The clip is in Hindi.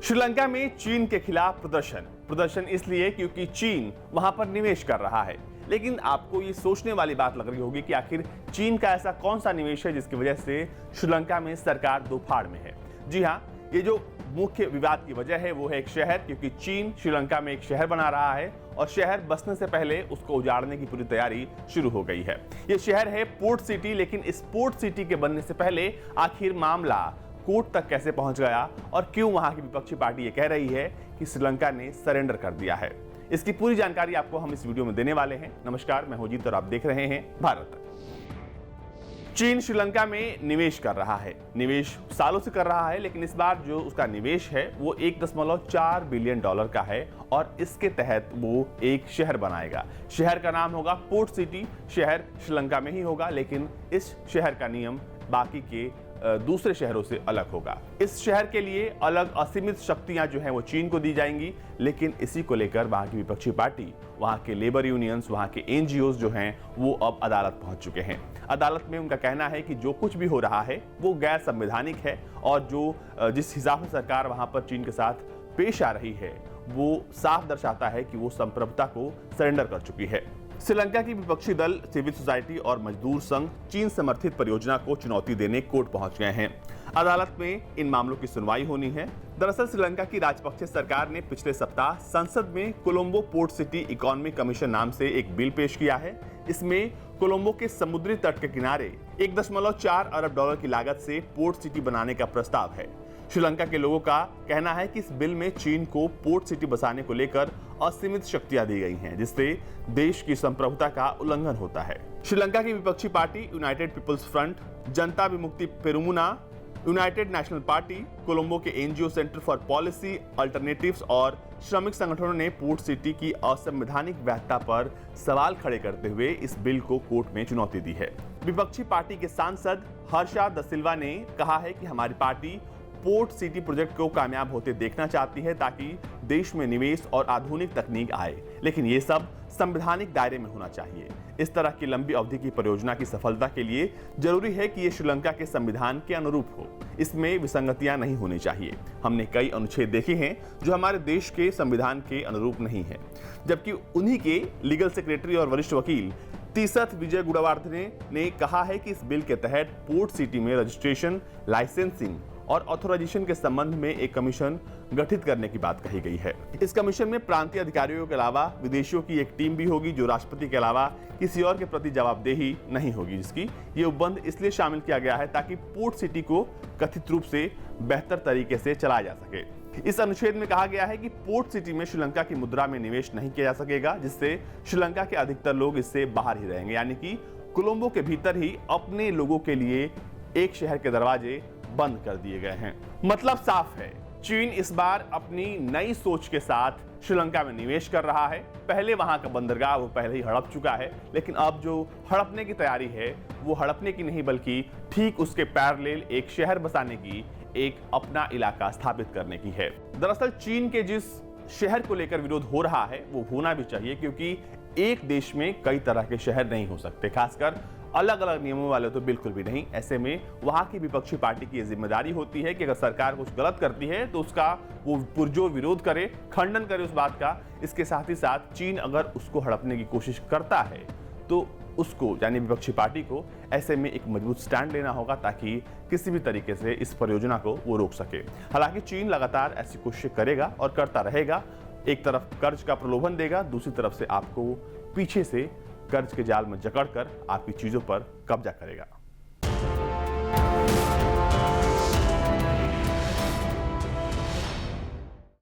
श्रीलंका में चीन के खिलाफ प्रदर्शन इसलिए क्योंकि चीन वहां पर निवेश कर रहा है। लेकिन आपको ये सोचने वाली बात लग रही होगी कि आखिर चीन का ऐसा कौन सा निवेश है जिसकी वजह से श्रीलंका में सरकार दो फाड़ में है। जी हाँ, ये जो मुख्य विवाद की वजह है वो है एक शहर, क्योंकि चीन श्रीलंका में एक शहर बना रहा है और शहर बसने से पहले उसको उजाड़ने की पूरी तैयारी शुरू हो गई है। ये शहर है पोर्ट सिटी, लेकिन इस पोर्ट सिटी के बनने से पहले आखिर मामला कोर्ट तक कैसे पहुंच गया और क्यों वहां की विपक्षी पार्टी ये कह रही है कि श्रीलंका ने सरेंडर कर दिया है, इसकी पूरी जानकारी आपको हम इस वीडियो में देने वाले हैं। नमस्कार, मैं होजीत और आप देख रहे हैं भारत तक। चीन श्रीलंका में निवेश कर रहा है, निवेश सालों से कर रहा है, लेकिन इस बार जो उसका निवेश है वो 1.4 बिलियन डॉलर का है और इसके तहत वो एक शहर बनाएगा। शहर का नाम होगा पोर्ट सिटी। शहर श्रीलंका में ही होगा, लेकिन इस शहर का नियम बाकी के दूसरे शहरों से अलग होगा। इस शहर के लिए अलग असीमित शक्तियां जो हैं वो चीन को दी जाएंगी, लेकिन इसी को लेकर वहां की विपक्षी पार्टी, वहां के लेबर यूनियंस, वहां के एनजीओज जो हैं वो अब अदालत पहुंच चुके हैं। अदालत में उनका कहना है कि जो कुछ भी हो रहा है वो गैर संवैधानिक है और जो जिस हिसाब से सरकार वहां पर चीन के साथ पेश आ रही है वो साफ दर्शाता है कि वो संप्रभुता को सरेंडर कर चुकी है। श्रीलंका की विपक्षी दल, सिविल सोसाइटी और मजदूर संघ चीन समर्थित परियोजना को चुनौती देने कोर्ट पहुंच गए हैं। अदालत में इन मामलों की सुनवाई होनी है। दरअसल श्रीलंका की राजपक्षे सरकार ने पिछले सप्ताह संसद में Colombo port city economic commission नाम से एक बिल पेश किया है। इसमें कोलंबो के समुद्री तट के किनारे 1.4 अरब डॉलर की लागत से पोर्ट सिटी बनाने का प्रस्ताव है। श्रीलंका के लोगों का कहना है कि इस बिल में चीन को पोर्ट सिटी बसाने को लेकर असीमित शक्तियां दी गई हैं, जिससे देश की संप्रभुता का उल्लंघन होता है। श्रीलंका की विपक्षी पार्टी यूनाइटेड पीपल्स फ्रंट, जनता विमुक्ति पेरमुना, यूनाइटेड नेशनल पार्टी, कोलंबो के NGO centre for policy alternatives और श्रमिक संगठनों ने पोर्ट सिटी की असंवैधानिक वैधता पर सवाल खड़े करते हुए इस बिल को कोर्ट में चुनौती दी है। विपक्षी पार्टी के सांसद हर्षा द सिल्वा ने कहा है कि हमारी पार्टी पोर्ट सिटी प्रोजेक्ट को कामयाब होते देखना चाहती है ताकि देश में निवेश और आधुनिक तकनीक आए, लेकिन ये सब संवैधानिक दायरे में होना चाहिए। इस तरह की लंबी अवधि की परियोजना की सफलता के लिए जरूरी है कि ये श्रीलंका के संविधान के अनुरूप हो, इसमें विसंगतियां नहीं होनी चाहिए। हमने कई अनुच्छेद देखे हैं जो हमारे देश के संविधान के अनुरूप नहीं है, जबकि उन्हीं के लीगल सेक्रेटरी और वरिष्ठ वकील तीसथ विजय गुणवर्धने ने कहा है कि इस बिल के तहत पोर्ट सिटी में रजिस्ट्रेशन, लाइसेंसिंग और ऑथराइजेशन के संबंध में एक कमीशन गठित करने की बात कही गई है। इस कमीशन में प्रांतीय अधिकारियों के अलावा विदेशियों की एक टीम भी होगी जो राष्ट्रपति के अलावा किसी और के प्रति जवाबदेही नहीं होगी, जिसकी ये उपबंध इसलिए शामिल किया गया है ताकि पोर्ट सिटी को कथित रूप से बेहतर तरीके से चलाया जा सके। इस अनुच्छेद में कहा गया है कि पोर्ट सिटी में श्रीलंका की मुद्रा में निवेश नहीं किया जा सकेगा, जिससे श्रीलंका के अधिकतर लोग इससे बाहर ही रहेंगे, यानी कि कोलंबो के भीतर ही अपने लोगों के लिए एक शहर के दरवाजे बंद कर दिए गए हैं। मतलब साफ है, चीन इस बार अपनी नई सोच के साथ श्रीलंका में निवेश कर रहा है। पहले वहां का बंदरगाह वो पहले ही हड़प चुका है, लेकिन अब जो हड़पने की तैयारी है वो हड़पने की नहीं बल्कि ठीक उसके पैरेलल एक शहर बसाने की, एक अपना इलाका स्थापित करने की है। दरअसल चीन के जिस शहर को लेकर विरोध हो रहा है वो होना भी चाहिए, क्योंकि एक देश में कई तरह के शहर नहीं हो सकते, खासकर अलग अलग नियमों वाले तो बिल्कुल भी नहीं। ऐसे में वहां की विपक्षी पार्टी की जिम्मेदारी होती है कि अगर सरकार कुछ गलत करती है तो उसका वो पुरजोर विरोध करे, खंडन करे उस बात का। इसके साथ ही साथ चीन अगर उसको हड़पने की कोशिश करता है तो उसको, यानी विपक्षी पार्टी को, ऐसे में एक मजबूत स्टैंड लेना होगा ताकि किसी भी तरीके से इस परियोजना को वो रोक सके। हालांकि चीन लगातार ऐसी कोशिश करेगा और करता रहेगा। एक तरफ कर्ज का प्रलोभन देगा, दूसरी तरफ से आपको पीछे से कर्ज के जाल में जकड़कर आपकी चीजों पर कब्जा करेगा।